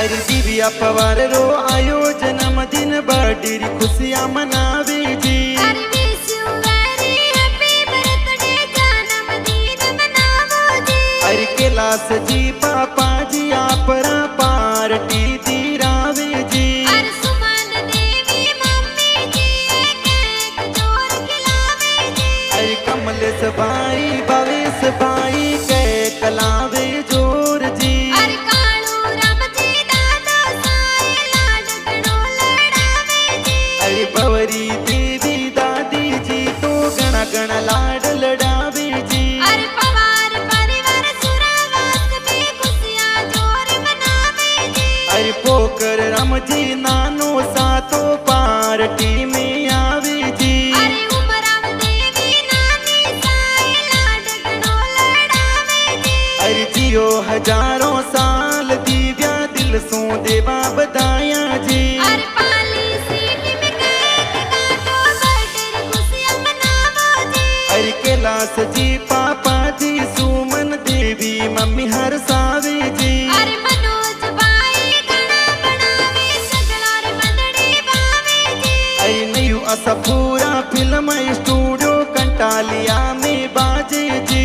अरे दिव्या पवार रो आयो जन्मदिन बर्थडे खुशियां मनावे जी। अरे कैलाश जी पापा जी आपरा पार्टी दी रावे जी। अरे कमलेश भाई भवेश भाई के कलावे जोर जी। अरे बवरी देवी दादी जी तो गणा गणा लाड लड़ावे जी। अरे पोकर राम जी नानो सा तो पार्टी में आवे जी। अरे जियो हजारों साल दिव्या दिल सो देवा बधाया जी। अरे कैलाश जी पापा जी सुमन देवी मम्मी हर सावे जी। अरे नहीं असा पूरा फिल्म स्टूडियो कंटालिया में बाजे जी।